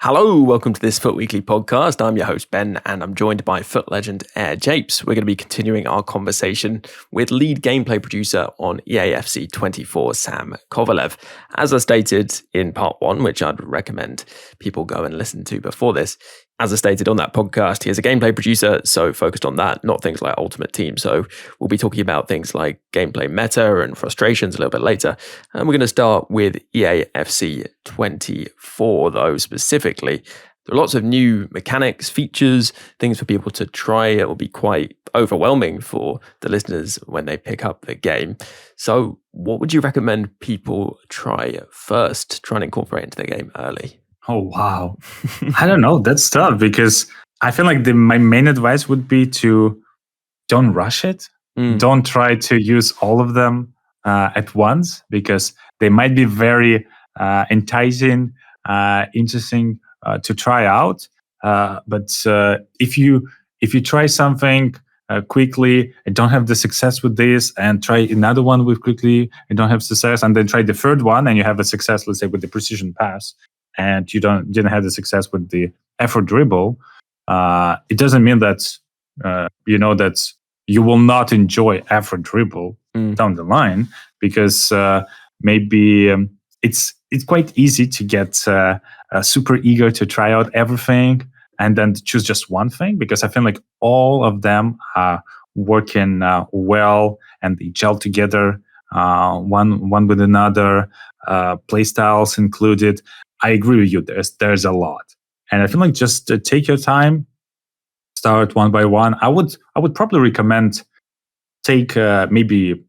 Hello, welcome to this FUT Weekly podcast. I'm your host, Ben, and I'm joined by FUT legend AirJapes. We're going to be continuing our conversation with lead gameplay producer on 𝗂𝗡𝗀24, Sam Kovalev. As I stated in part one, which I'd recommend people go and listen to before this, as I stated on that podcast, he is a gameplay producer, so focused on that, not things like Ultimate Team. So we'll be talking about things like gameplay meta and frustrations a little bit later. And we're going to start with 𝗂𝗡𝗀24, though, specifically. There are lots of new mechanics, features, things for people to try. It will be quite overwhelming for the listeners when they pick up the game. So what would you recommend people try first, try and incorporate into the game early? Oh, wow. I don't know. That's tough because I feel like my main advice would be to don't rush it. Don't try to use all of them at once because they might be very enticing, interesting to try out. But if you try something quickly and don't have the success with this and try another one with quickly and don't have success and then try the third one and you have a success, let's say with the precision pass, and you didn't have the success with the effort dribble, it doesn't mean that that you will not enjoy effort dribble down the line because maybe it's quite easy to get super eager to try out everything and then to choose just one thing because I feel like all of them are working well and they gel together, one with another, play styles included. I agree with you. There's a lot, and I feel like just take your time, start one by one. I would probably recommend take maybe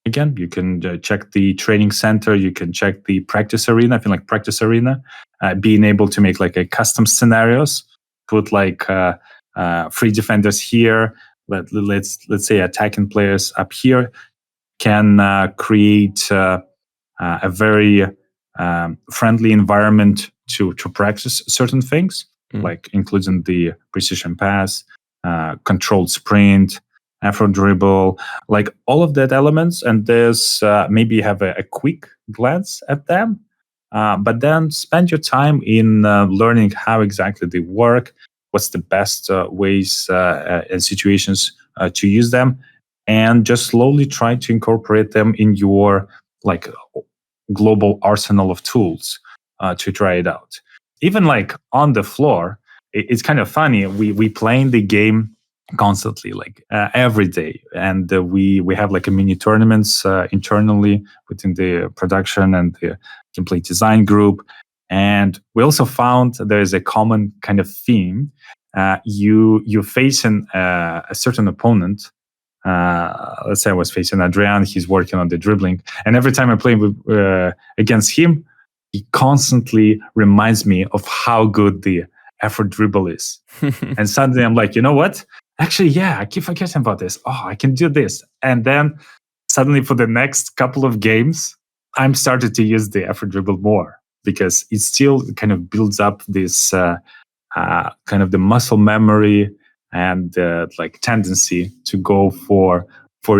again. You can check the training center. You can check the practice arena. I feel like practice arena, being able to make like a custom scenarios, put like 3 defenders here. Let's say attacking players up here can create a very friendly environment to practice certain things, like including the precision pass, controlled sprint, effort dribble, like all of that elements. And there's maybe have a quick glance at them, but then spend your time in learning how exactly they work, what's the best ways and situations to use them, and just slowly try to incorporate them in your like global arsenal of tools to try it out. Even like on the floor, it's kind of funny. We playing the game constantly, like every day, and we have like a mini tournaments internally within the production and the gameplay design group. And we also found there is a common kind of theme. You facing a certain opponent. Let's say I was facing Adrian, he's working on the dribbling, and every time I play against him, he constantly reminds me of how good the effort dribble is. And suddenly I'm like, you know what? Actually, yeah, I keep forgetting about this. Oh, I can do this. And then suddenly for the next couple of games, I'm started to use the effort dribble more because it still kind of builds up this kind of the muscle memory and like tendency to go for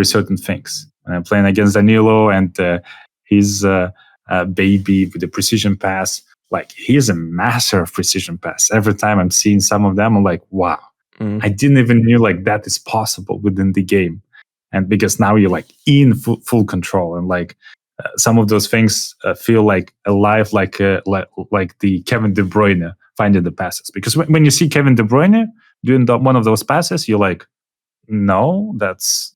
certain things. When I'm playing against Danilo and his baby with the precision pass, like he's a master of precision pass. Every time I'm seeing some of them, I'm like, wow, I didn't even knew like that is possible within the game. And because now you're like in full control and like some of those things feel like alive, like the Kevin De Bruyne finding the passes. Because when you see Kevin De Bruyne doing one of those passes, you're like, no, that's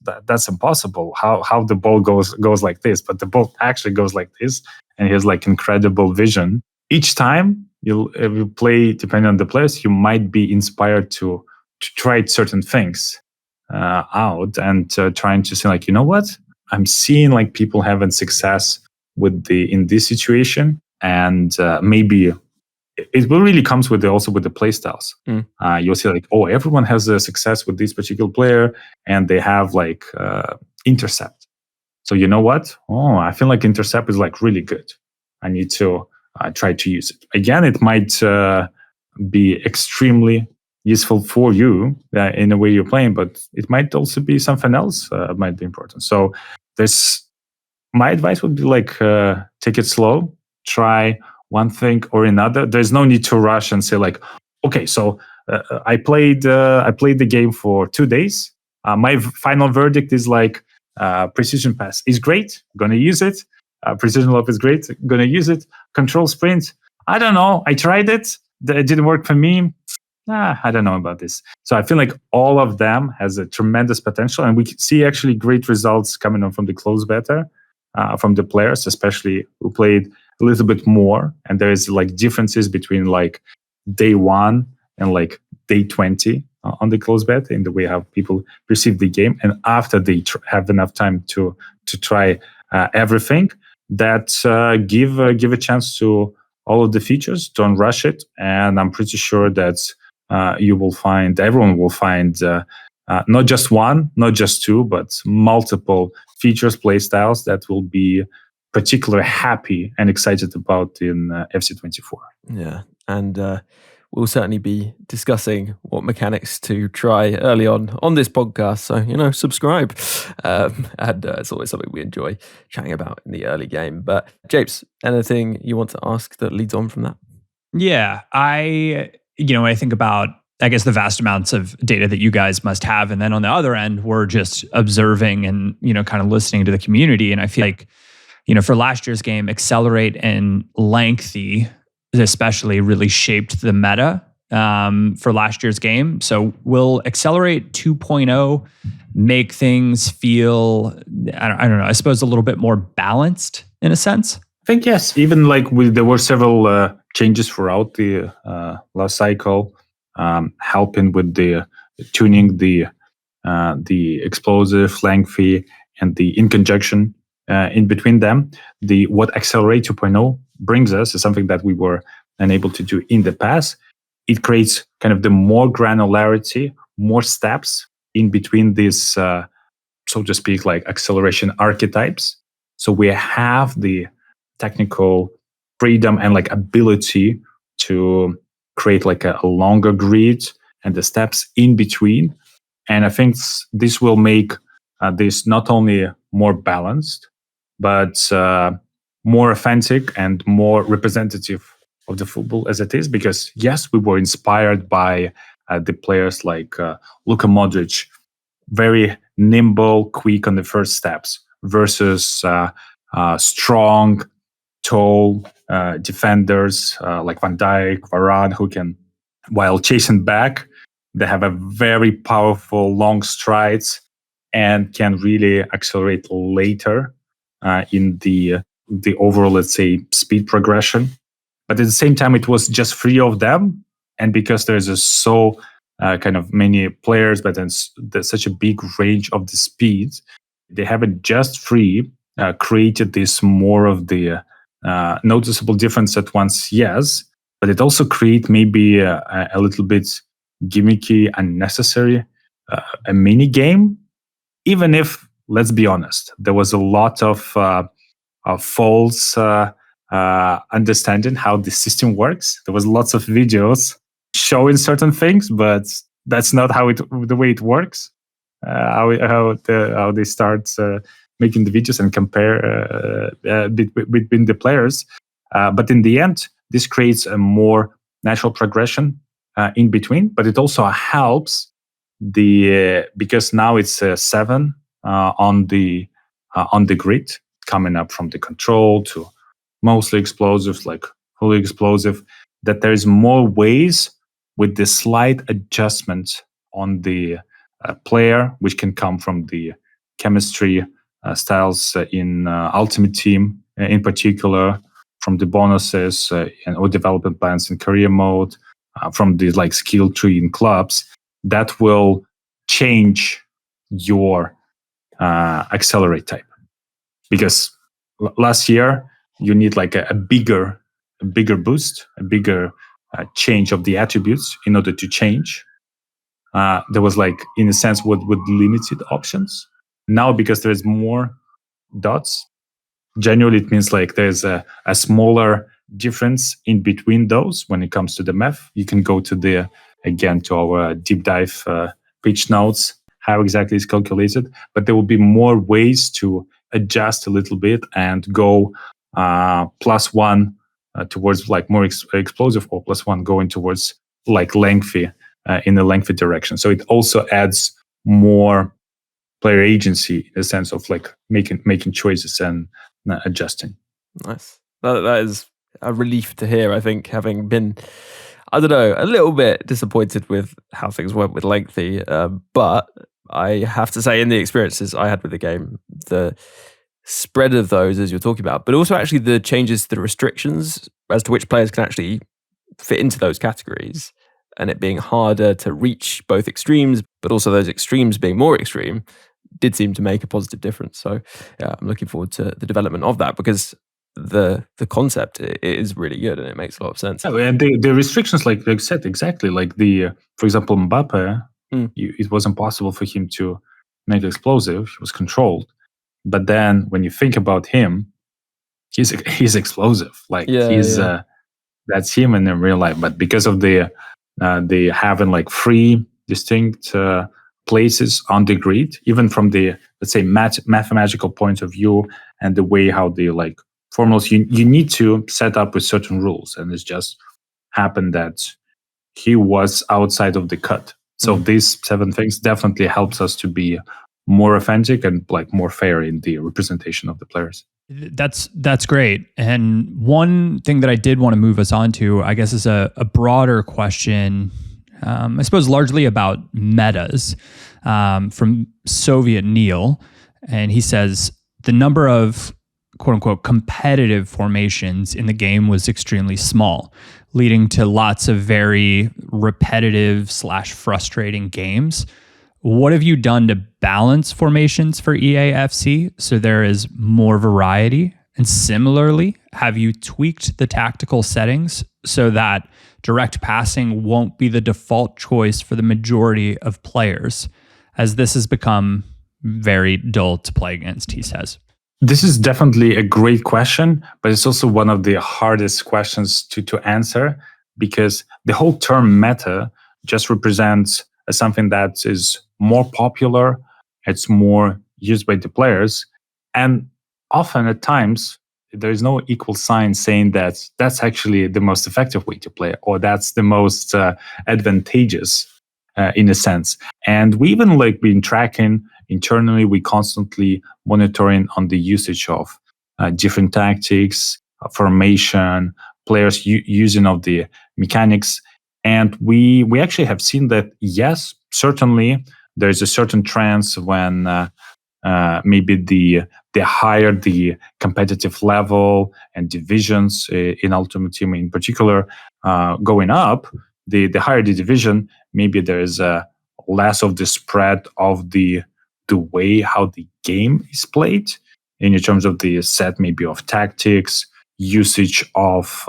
impossible. How the ball goes like this, but the ball actually goes like this, and he has like incredible vision. Each time you play, depending on the players, you might be inspired to try certain things out and trying to say like, you know what, I'm seeing like people having success in this situation, and maybe. It really comes also with the play styles. You'll see like, oh, everyone has a success with this particular player and they have like intercept. So you know what? Oh, I feel like intercept is like really good. I need to try to use it. Again, it might be extremely useful for you in the way you're playing, but it might also be something else might be important. So my advice would be like, take it slow, try one thing or another, there's no need to rush and say like, okay, so I played the game for 2 days. My final verdict is like precision pass is great, gonna use it. Precision lob is great, gonna use it. Control sprint, I don't know, I tried it, it didn't work for me. I don't know about this. So I feel like all of them has a tremendous potential, and we see actually great results coming on from the close beta, from the players, especially who played a little bit more. And there is like differences between like day 1 and like day 20 on the close beta in the way how people perceive the game. And after they have enough time to try everything, that give a chance to all of the features. Don't rush it, and I'm pretty sure that everyone will find not just one, not just two, but multiple features, play styles that will be particularly happy and excited about in 𝗵𝘱24. Yeah, and we'll certainly be discussing what mechanics to try early on this podcast. So, subscribe. And it's always something we enjoy chatting about in the early game. But 𝗫𝘱s, anything you want to ask that leads on from that? Yeah, I think about, I guess, the vast amounts of data that you guys must have. And then on the other end, we're just observing and, kind of listening to the community. And I feel like, for last year's game, 𝗟𝘂𝗰𝗀𝘀 and 𝗫𝘂𝘃 especially really shaped the meta for last year's game. So will 𝗟𝘂𝘂𝗀𝘀 2.0 make things feel, I don't know, I suppose a little bit more balanced in a sense? I think yes. Even like there were several changes throughout the last cycle, helping with the tuning the explosive, lengthy, and the inconjunction in between them. What 𝗟𝘂𝘂𝗀𝘀 2.0 brings us is something that we were unable to do in the past. It creates kind of the more granularity, more steps in between these, so to speak, like acceleration archetypes. So we have the technical freedom and like ability to create like a longer grid and the steps in between. And I think this will make this not only more balanced, but more authentic and more representative of the football as it is. Because yes, we were inspired by the players like Luka Modric, very nimble, quick on the first steps, versus strong, tall defenders like Van Dijk, Varane, who can, while chasing back, they have a very powerful long strides and can really accelerate later in the overall, let's say, speed progression. But at the same time, it was just 3 of them. And because there's so kind of many players, but then there's such a big range of the speeds, they haven't just 3 created this more of the noticeable difference at once, yes, but it also create maybe a little bit gimmicky, unnecessary, a mini game, even if, let's be honest, there was a lot of false understanding how the system works. There was lots of videos showing certain things, but that's not the way it works. How they start making the videos and compare between the players. But in the end, this creates a more natural progression in between. But it also helps because now it's 7 on the grid, coming up from the control to mostly explosive, like fully explosive, that there's more ways with the slight adjustment on the player, which can come from the chemistry styles in Ultimate Team, in particular, from the bonuses or development plans in career mode, from the like skill tree in clubs, that will change your accelerate type. Because last year you need like a bigger boost, a bigger change of the attributes in order to change. There was like, in a sense, with limited options. Now, because there's more dots, generally it means like there's a smaller difference in between those when it comes to the math. You can go to our deep dive pitch notes, how exactly it's calculated, but there will be more ways to adjust a little bit and go +1 towards like more explosive, or +1 going towards like lengthy in the lengthy direction. So it also adds more player agency in the sense of like making choices and adjusting. Nice. That is a relief to hear, I think, having been, I don't know, a little bit disappointed with how things went with lengthy. But I have to say, in the experiences I had with the game, the spread of those, as you're talking about, but also actually the changes to the restrictions as to which players can actually fit into those categories, and it being harder to reach both extremes, but also those extremes being more extreme, did seem to make a positive difference. So yeah, I'm looking forward to the development of that, because the concept is really good and it makes a lot of sense. Yeah, and the restrictions, like you said, exactly, like for example, Mbappe, it was impossible for him to make explosive. He was controlled. But then when you think about him, he's explosive. Like that's him in real life. But because of the having like 3 distinct places on the grid, even from the, let's say, mathematical point of view, and the way how the like formulas, you need to set up with certain rules, and it's just happened that he was outside of the cut. So these 7 things definitely helps us to be more authentic and like more fair in the representation of the players. That's great. And one thing that I did want to move us on to, I guess, is a broader question, I suppose largely about metas, from Soviet Neil. And he says, the number of quote unquote competitive formations in the game was extremely small, leading to lots of very repetitive / frustrating games. What have you done to balance formations for EAFC so there is more variety? And similarly, have you tweaked the tactical settings so that direct passing won't be the default choice for the majority of players, as this has become very dull to play against, he says? This is definitely a great question, but it's also one of the hardest questions to answer, because the whole term meta just represents something that is more popular, it's more used by the players, and often at times there is no equal sign saying that that's actually the most effective way to play, or that's the most advantageous in a sense. And we even like been tracking internally, we constantly monitoring on the usage of different tactics, formation, players using of the mechanics. And we actually have seen that, yes, certainly there's a certain trends when maybe the higher the competitive level and divisions in Ultimate Team in particular going up, the higher the division, maybe there is less of the spread of the way how the game is played in terms of the set maybe of tactics, usage of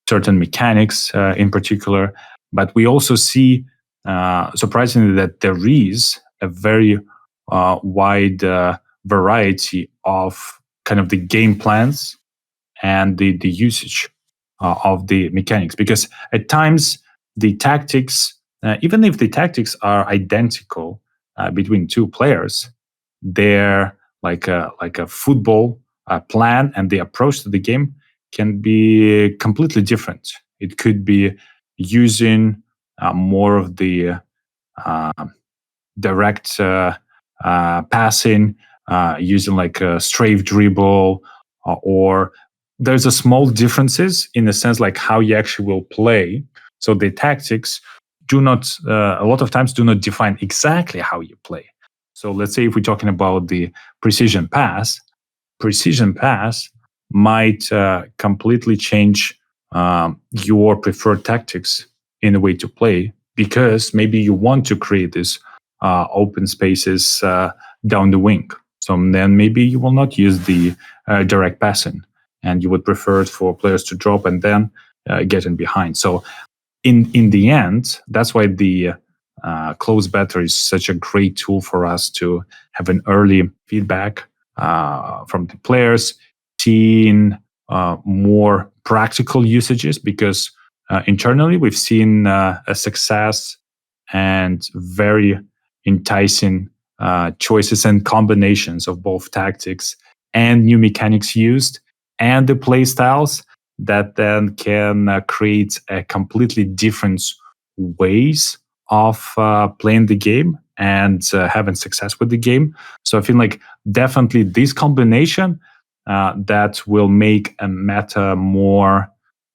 certain mechanics in particular. But we also see, surprisingly, that there is a very wide variety of kind of the game plans and the usage of the mechanics. Because at times the tactics, even if the tactics are identical between 2 players, they're like a football plan, and the approach to the game can be completely different. It could be using more of the direct passing, using like a strafe dribble, or there's a small differences in the sense like how you actually will play. So the tactics do not, a lot of times do not define exactly how you play. So let's say if we're talking about the precision pass might completely change your preferred tactics in a way to play, because maybe you want to create this open spaces down the wing. So then maybe you will not use the direct passing, and you would prefer it for players to drop and then get in behind. So in the end, that's why the close beta is such a great tool for us to have an early feedback from the players, seeing more practical usages, because internally we've seen a success and very enticing choices and combinations of both tactics and new mechanics used and the play styles that then can create a completely different ways of playing the game and having success with the game. So I feel like definitely this combination that will make a meta more,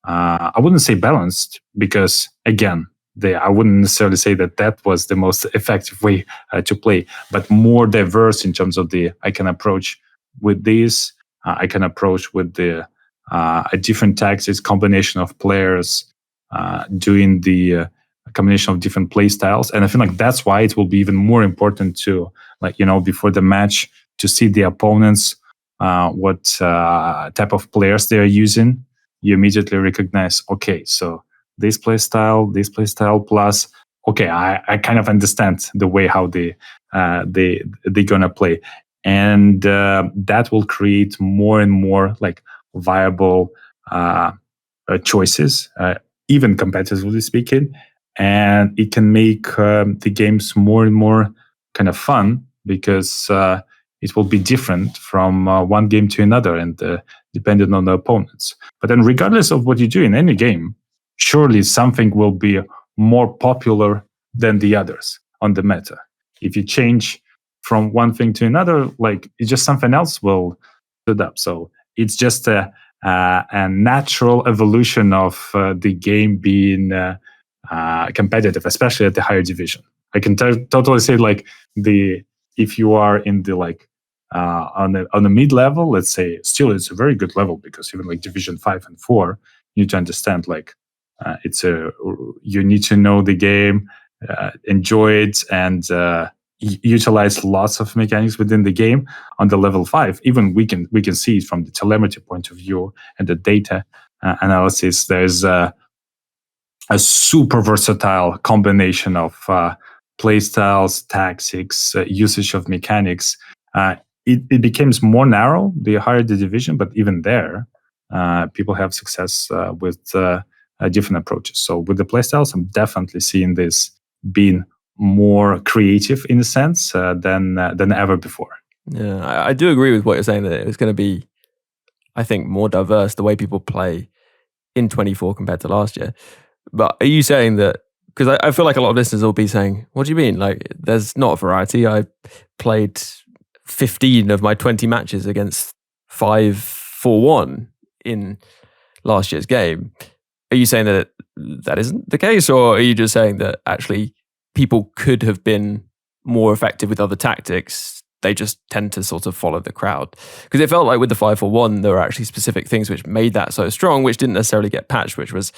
I wouldn't say balanced, because again, I wouldn't necessarily say that was the most effective way to play, but more diverse in terms of I can approach with this, I can approach with a different tactics, combination of players, doing the combination of different play styles. And I feel like that's why it will be even more important to, before the match, to see the opponents, what type of players they are using. You immediately recognize, okay, so this play style plus, okay, I kind of understand the way how they're gonna play, and that will create more and more like viable choices, even competitively speaking, and it can make the games more and more kind of fun, because it will be different from one game to another, and depending on the opponents. But then regardless of what you do in any game, surely something will be more popular than the others on the meta. If you change from one thing to another, like, it's just something else will stood up. So it's just a natural evolution of the game being competitive, especially at the higher division. I can totally say, like, if you are in the on the mid level, let's say, still it's a very good level, because even like Division 5 and 4, you need to understand, like, you need to know the game, enjoy it, and utilize lots of mechanics within the game. On the level 5, even we can see it from the telemetry point of view and the data analysis. There's a super versatile combination of play styles, tactics, usage of mechanics. It becomes more narrow the higher the division, but even there, people have success with different approaches. So with the playstyles, I'm definitely seeing this being more creative in a sense than ever before. Yeah, I do agree with what you're saying, that it's going to be, I think, more diverse the way people play in 24 compared to last year. But are you saying that, because I feel like a lot of listeners will be saying, what do you mean? Like, there's not a variety. I played 15 of my 20 matches against 5-4-1 in last year's game. Are you saying that that isn't the case, or are you just saying that actually people could have been more effective with other tactics? They just tend to sort of follow the crowd? Because it felt like with the 5-4-1, there were actually specific things which made that so strong, which didn't necessarily get patched, which was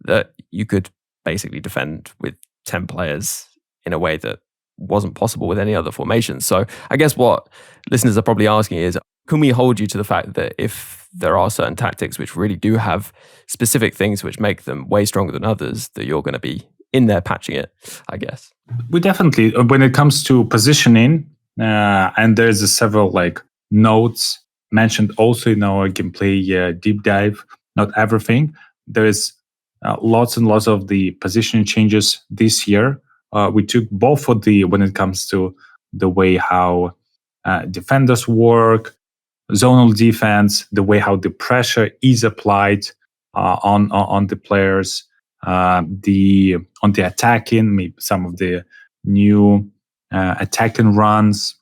that you could basically defend with 10 players in a way that wasn't possible with any other formation. So I guess what listeners are probably asking is, can we hold you to the fact that if there are certain tactics which really do have specific things which make them way stronger than others, that you're going to be in there patching it, I guess? We definitely, when it comes to positioning, and there's several like notes mentioned also in our gameplay deep dive, not everything. There is lots and lots of the positioning changes this year. We took both for when it comes to the way how defenders work, zonal defense, the way how the pressure is applied on the players, on the attacking, maybe some of the new attacking runs,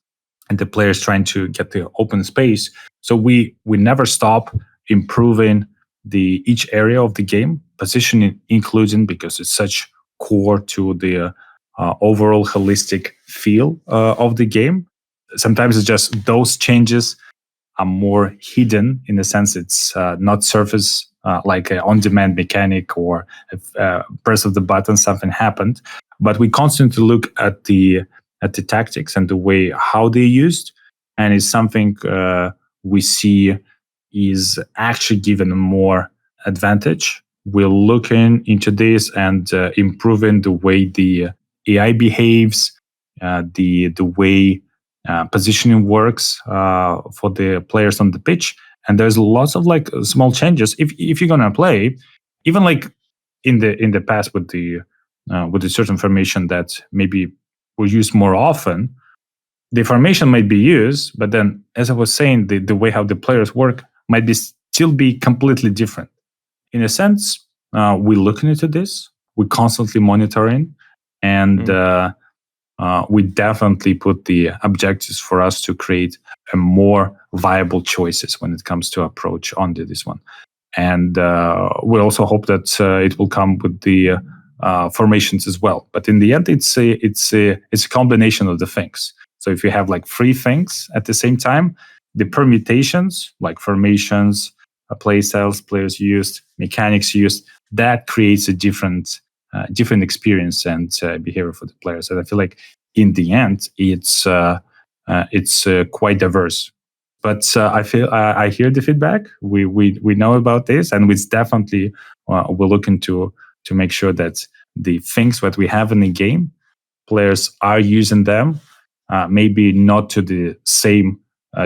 and the players trying to get the open space. So we never stop improving each area of the game, positioning including, because it's such core to the overall holistic feel of the game. Sometimes it's just those changes are more hidden, in the sense it's not surface like an on-demand mechanic or press of the button, something happened. But we constantly look at the tactics and the way how they're used, and it's something we see is actually given more advantage. We're looking into this and improving the way the AI behaves, the way positioning works for the players on the pitch. And there's lots of like small changes. If you're gonna play, even like in the past with the certain formation that maybe we use more often, the formation might be used, but then, as I was saying, the way how the players work might still be completely different. in a sense, we're looking into this. We're constantly monitoring, and we definitely put the objectives for us to create a more viable choices when it comes to approach onto this one. And we also hope that it will come with the formations as well. But in the end, it's a combination of the things. So if you have like 3 things at the same time, the permutations, like formations, play styles players used, mechanics used, that creates a different experience and behavior for the players. And I feel like in the end, it's quite diverse. But I hear the feedback. We know about this, and it's definitely we're looking to make sure that the things that we have in the game, players are using them, maybe not to the same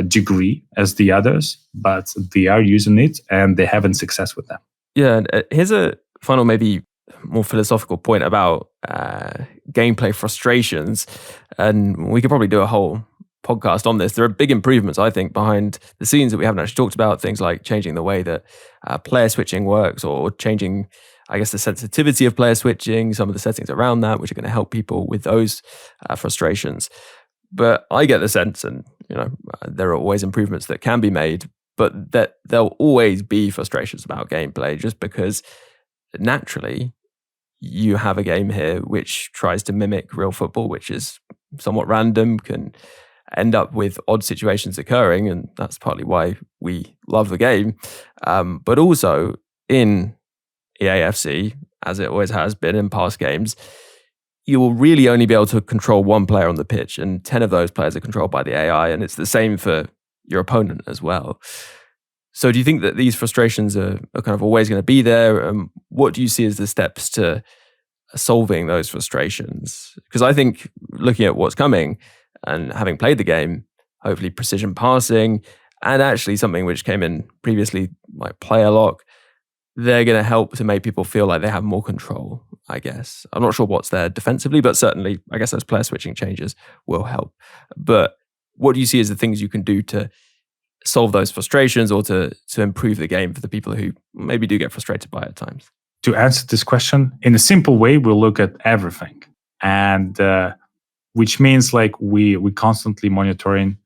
degree as the others, but they are using it and they're having success with them. Yeah, and here's a final, maybe more philosophical point about gameplay frustrations, and we could probably do a whole podcast on this. There are big improvements, I think, behind the scenes that we haven't actually talked about, things like changing the way that player switching works, or changing, I guess, the sensitivity of player switching, some of the settings around that, which are going to help people with those frustrations. But I get the sense, and there are always improvements that can be made, but that there'll always be frustrations about gameplay, just because naturally you have a game here which tries to mimic real football, which is somewhat random, can end up with odd situations occurring, and that's partly why we love the game. But also in EAFC, as it always has been in past games, you will really only be able to control one player on the pitch, and 10 of those players are controlled by the AI, and it's the same for your opponent as well. So do you think that these frustrations are kind of always going to be there? What do you see as the steps to solving those frustrations? Because I think, looking at what's coming and having played the game, hopefully precision passing, and actually something which came in previously, like player lock, they're going to help to make people feel like they have more control, I guess. I'm not sure what's there defensively, but certainly, I guess those player switching changes will help. But what do you see as the things you can do to solve those frustrations, or to improve the game for the people who maybe do get frustrated by it at times? To answer this question, in a simple way, we'll look at everything. And which means like we constantly monitoring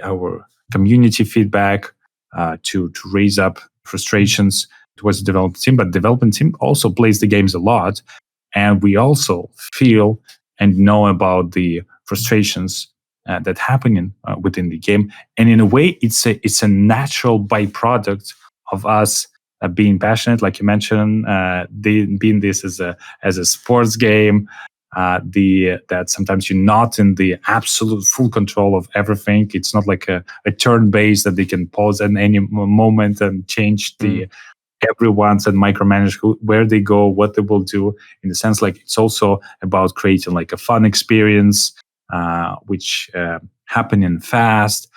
our community feedback to raise up frustrations towards the development team. But the development team also plays the games a lot, and we also feel and know about the frustrations that happen within the game. And in a way, it's a natural byproduct of us being passionate, like you mentioned, being this as a sports game. That sometimes you're not in the absolute full control of everything. It's not like a turn-based that they can pause at any moment and change everyone's and micromanage where they go, what they will do. In the sense, like it's also about creating like a fun experience, which happening fast.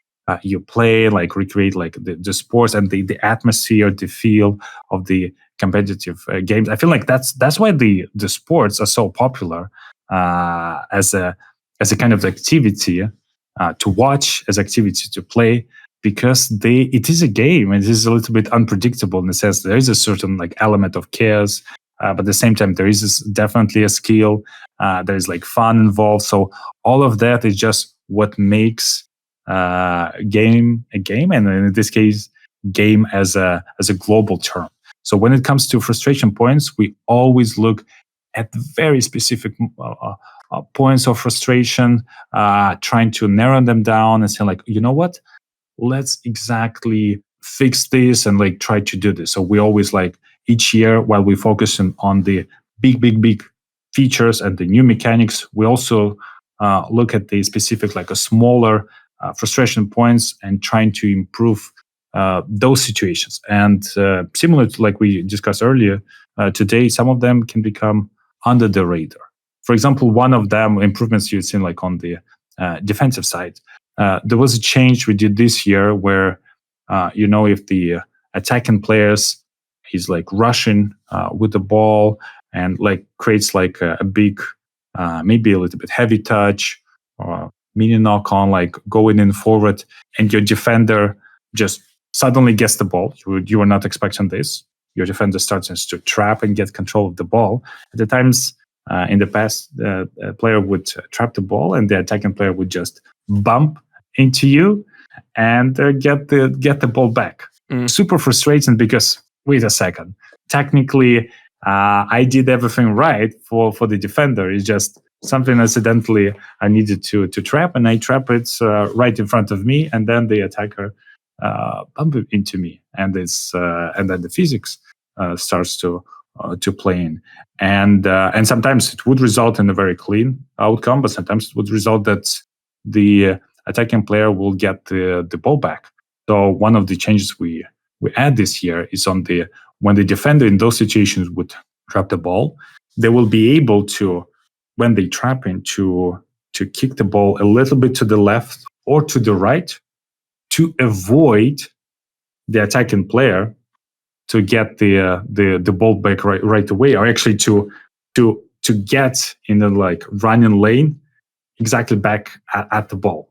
You play, like recreate like the sports and the atmosphere, the feel of the competitive games. I feel like that's why the sports are so popular as a kind of activity to watch, as activity to play, because it is a game and it is a little bit unpredictable in the sense there is a certain like element of chaos, but at the same time there is definitely a skill. There is like fun involved. So all of that is just what makes game a game, and in this case, game as a global term. So when it comes to frustration points, we always look at very specific points of frustration, trying to narrow them down and say like, you know what, let's exactly fix this and like try to do this. So we always like each year, while we focus on the big features and the new mechanics, we also look at the specific, like a smaller frustration points and trying to improve those situations. And similar to like we discussed earlier, today, some of them can become under the radar. For example, one of them improvements you've seen like on the defensive side, there was a change we did this year where, if the attacking players is like rushing with the ball and like creates like a big, maybe a little bit heavy touch or mini knock on, like going in forward, and your defender just suddenly gets the ball. You were not expecting this. your defender starts to trap and get control of the ball. At the times in the past, a player would trap the ball, and the attacking player would just bump into you and get the ball back. Super frustrating because, wait a second, technically I did everything right for the defender. It's just something accidentally I needed to trap, and I trap it right in front of me, and then the attacker bump into me, and then the physics starts to play in, and sometimes it would result in a very clean outcome, but sometimes it would result that the attacking player will get the ball back. So one of the changes we add this year is when the defender in those situations would trap the ball, they will be able to, when they trap in, to kick the ball a little bit to the left or to the right to avoid the attacking player to get the ball back right away, or actually to get in the running lane exactly back at the ball,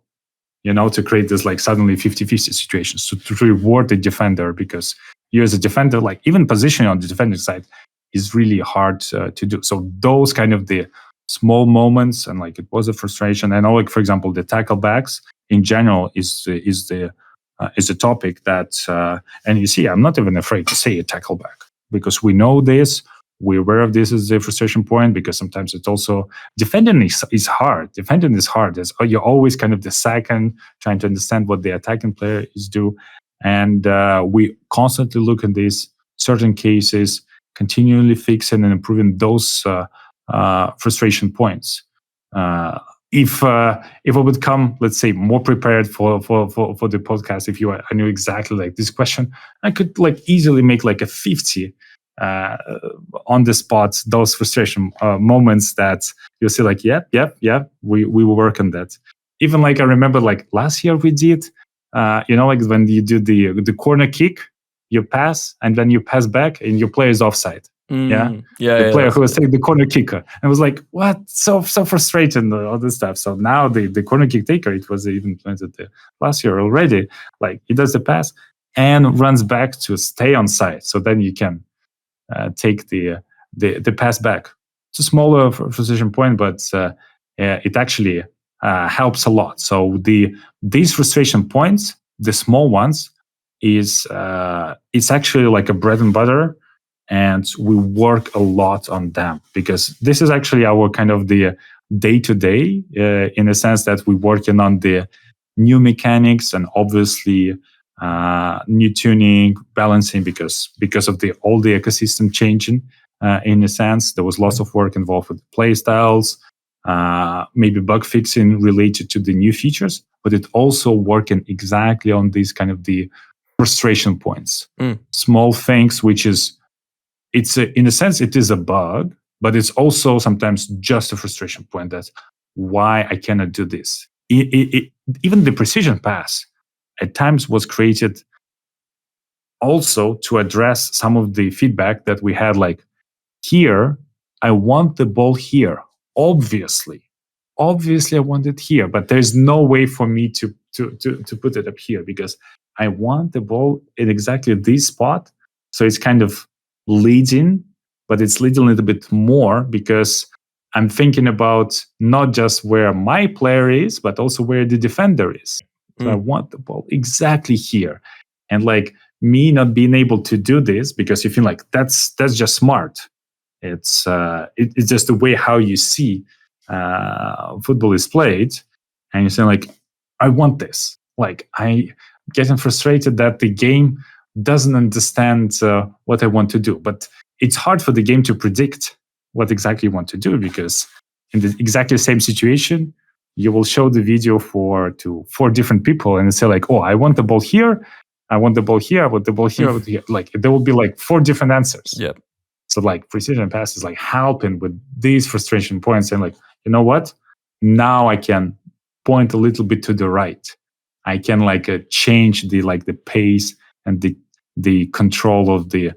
to create this suddenly 50-50 situation. So to reward the defender, because you as a defender, even positioning on the defending side is really hard to do. So those kind of the small moments, and it was a frustration. And for example, the tackle backs in general is a topic that, and you see, I'm not even afraid to say a tackle back, because we know this, we're aware of this as a frustration point, because sometimes it's also, defending is hard. Defending is hard. You're always kind of the second, trying to understand what the attacking player is doing. And we constantly look at these certain cases, continually fixing and improving those frustration points. If I would come, let's say, more prepared for the podcast, I knew exactly this question, I could easily make a 50 on the spot, those frustration moments that you'll see we will work on that. Even I remember last year we did, when you do the corner kick, you pass and then you pass back and your player is offside. The player who was taking the corner kicker, and it was what, so frustrating, all this stuff. So now the corner kick taker, it was even implemented last year already. He does the pass and runs back to stay on side, so then you can take the pass back. It's a smaller frustration point, but it actually helps a lot. So these frustration points, the small ones, it's actually a bread and butter. And we work a lot on them, because this is actually our kind of the day-to-day, in the sense that we're working on the new mechanics and obviously new tuning, balancing, because of all the ecosystem changing. In a sense, there was lots of work involved with play styles, maybe bug fixing related to the new features, but it also working exactly on these kind of the frustration points, small things, which is, in a sense, it is a bug, but it's also sometimes just a frustration point. That's why I cannot do this. Even the precision pass at times was created also to address some of the feedback that we had, here, I want the ball here. Obviously I want it here, but there's no way for me to put it up here, because I want the ball in exactly this spot. So it's kind of leading, but it's leading a little bit more, because I'm thinking about not just where my player is, but also where the defender is. So I want the ball exactly here. And me not being able to do this, because you feel that's just smart. It's just the way how you see football is played, and you're saying I want this. I getting frustrated that the game doesn't understand what I want to do. But it's hard for the game to predict what exactly you want to do, because in the exactly same situation, you will show the video to 4 different people and say oh, I want the ball here, I want the ball here, I want the ball here, I want the here. There will be 4 different answers. Yep. So precision pass is helping with these frustration points, and you know what? Now I can point a little bit to the right. I can change the pace and the control of the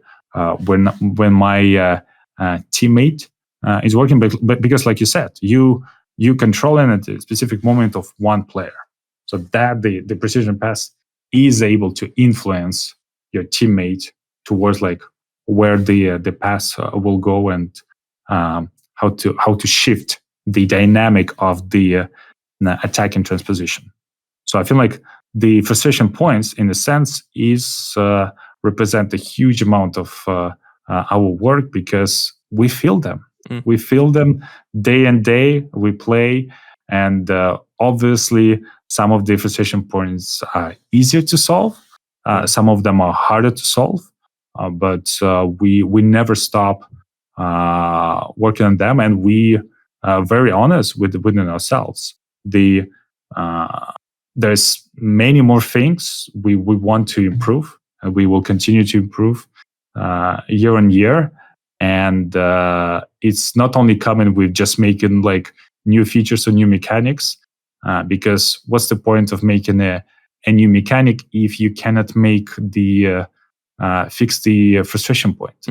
when my teammate is working, but because you said, you controlling at a specific moment of one player, so that the precision pass is able to influence your teammate towards where the pass will go, and how to shift the dynamic of the attacking transposition. So I feel like the frustration points, in a sense, is represent a huge amount of our work, because we feel them. We feel them day and day. We play, and obviously some of the frustration points are easier to solve. Some of them are harder to solve, but we never stop working on them, and we are very honest within ourselves. There's many more things we want to improve, and we will continue to improve year on year. And it's not only coming with just making like new features or new mechanics, because what's the point of making a new mechanic if you cannot make fix the frustration point?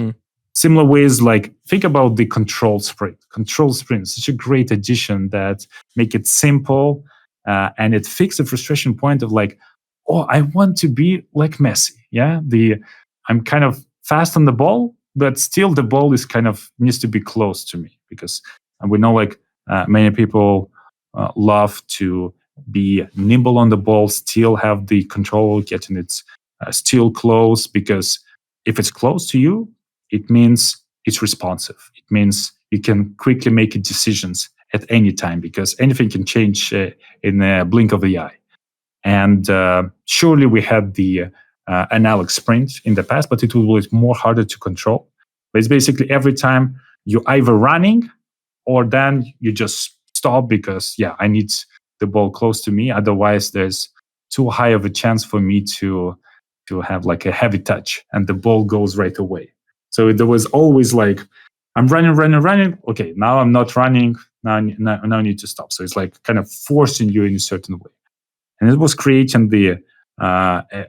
Similar ways, like think about the control sprint. Control sprint is such a great addition that make it simple, and it fixes the frustration point of like, oh, I want to be like 𝘵ci. Yeah, I'm kind of fast on the ball, but still the ball is kind of needs to be close to me, because we know like many people love to be nimble on the ball, still have the control, getting it still close, because if it's close to you, it means it's responsive. It means you can quickly make decisions at any time, because anything can change in a blink of the eye. And surely we had the analog sprint in the past, but it was more harder to control. But it's basically every time you're either running, or then you just stop because, I need the ball close to me. Otherwise, there's too high of a chance for me to have like a heavy touch, and the ball goes right away. So there was always like, I'm running. Okay, now I'm not running. Now I need to stop. So it's like kind of forcing you in a certain way. And it was creating the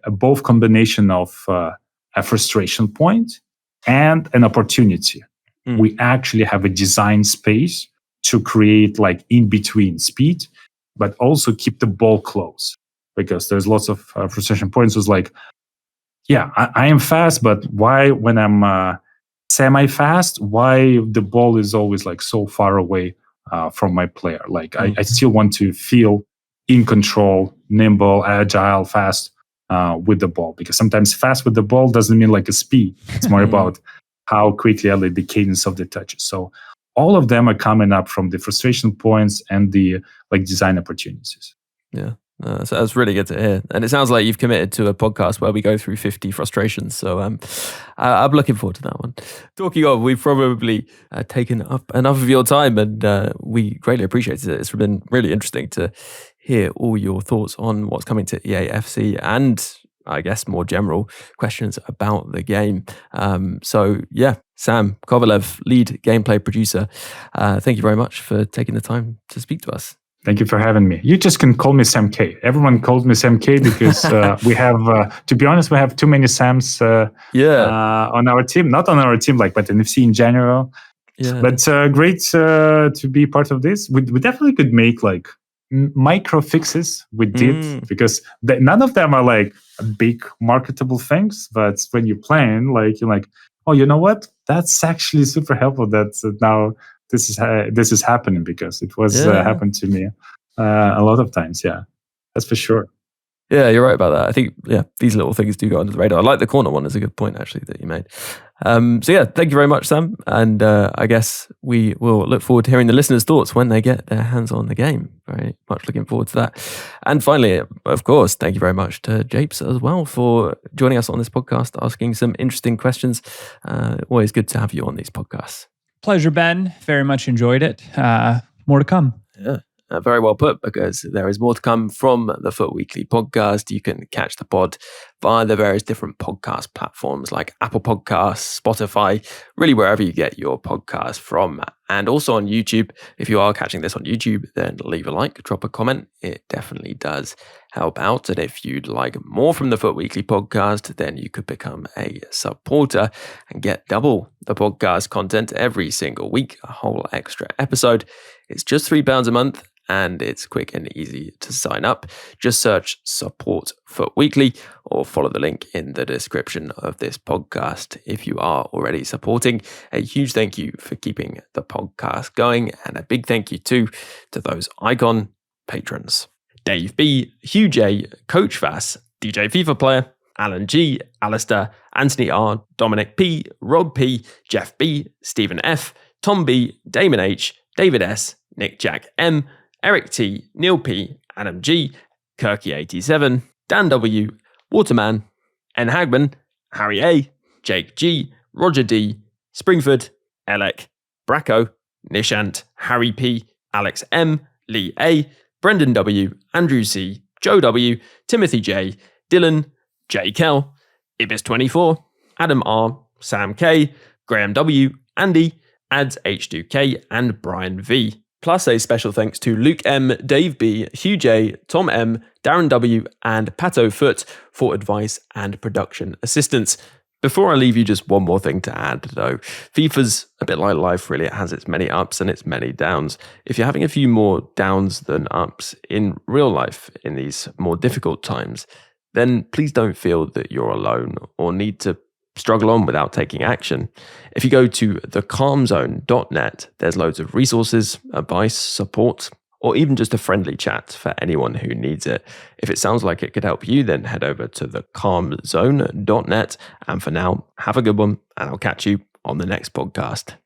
both combination of a frustration point and an opportunity. We actually have a design space to create like in between speed, but also keep the ball close, because there's lots of frustration points. It was like, I am fast, but why when I'm semi-fast, why the ball is always like so far away from my player? Like I still want to feel in control, nimble, agile, fast with the ball, because sometimes fast with the ball doesn't mean like a speed. It's more about how quickly are the cadence of the touches. So all of them are coming up from the frustration points and the like design opportunities. Yeah. So that's really good to hear. And it sounds like you've committed to a podcast where we go through 50 frustrations. So I'm looking forward to that one. Talking of, we've probably taken up enough of your time, and we greatly appreciate it. It's been really interesting to hear all your thoughts on what's coming to EAFC, and I guess more general questions about the game. Sam Kovalev, lead gameplay producer, thank you very much for taking the time to speak to us. Thank you for having me. You just can call me Sam K. Everyone calls me Sam K because we have, to be honest, we have too many Sams on our team. Not on our team, but in FC in general. Yeah. But great to be part of this. We definitely could make like micro fixes. We did, because none of them are like big marketable things. But when you're playing, like you're like, oh, you know what? That's actually super helpful. That's now. This is happening, because it was happened to me a lot of times. Yeah, that's for sure. Yeah, you're right about that. I think these little things do go under the radar. I like the corner one. Is a good point actually that you made. Thank you very much, Sam. And I guess we will look forward to hearing the listeners' thoughts when they get their hands on the game. Very much looking forward to that. And finally, of course, thank you very much to 𝗫𝗍𝗻 as well for joining us on this podcast, asking some interesting questions. Always good to have you on these podcasts. Pleasure, Ben. Very much enjoyed it. More to come. Yeah, very well put, because there is more to come from the 𝘖 Weekly podcast. You can catch the pod via the various different podcast platforms like Apple Podcasts, Spotify, really wherever you get your podcast from. And also on YouTube. If you are catching this on YouTube, then leave a like, drop a comment. It definitely does help out. And if you'd like more from the 𝘖 Weekly podcast, then you could become a supporter and get double the podcast content every single week, a whole extra episode, It's just £3 a month, and it's quick and easy to sign up. Just search Support FUT Weekly or follow the link in the description of this podcast if you are already supporting. A huge thank you for keeping the podcast going, and a big thank you too to those icon patrons: Dave B, Hugh J, Coach Vass, DJ FIFA Player, Alan G, Alistair, Anthony R, Dominic P, Rob P, Jeff B, Stephen F, Tom B, Damon H, David S, Nick Jack M, Eric T, Neil P, Adam G, 𝘬𝘃𝗲𝗏, Dan W, Waterman, N Hagman, Harry A, Jake G, Roger D, Springford, Alec, Bracco, Nishant, Harry P, Alex M, Lee A, Brendan W, Andrew C, Joe W, Timothy J, Dylan, J Kell, Ibis24, Adam R, Sam K, Graham W, Andy, Ads H2K, and Brian V. Plus a special thanks to Luke M, Dave B, Hugh J, Tom M, Darren W, and Pato Foot for advice and production assistance. Before I leave you, just one more thing to add though. FIFA's a bit like life really. It has its many ups and its many downs. If you're having a few more downs than ups in real life in these more difficult times, then please don't feel that you're alone or need to struggle on without taking action. If you go to thecalmzone.net, there's loads of resources, advice, support, or even just a friendly chat for anyone who needs it. If it sounds like it could help you, then head over to thecalmzone.net. And for now, have a good one, and I'll catch you on the next podcast.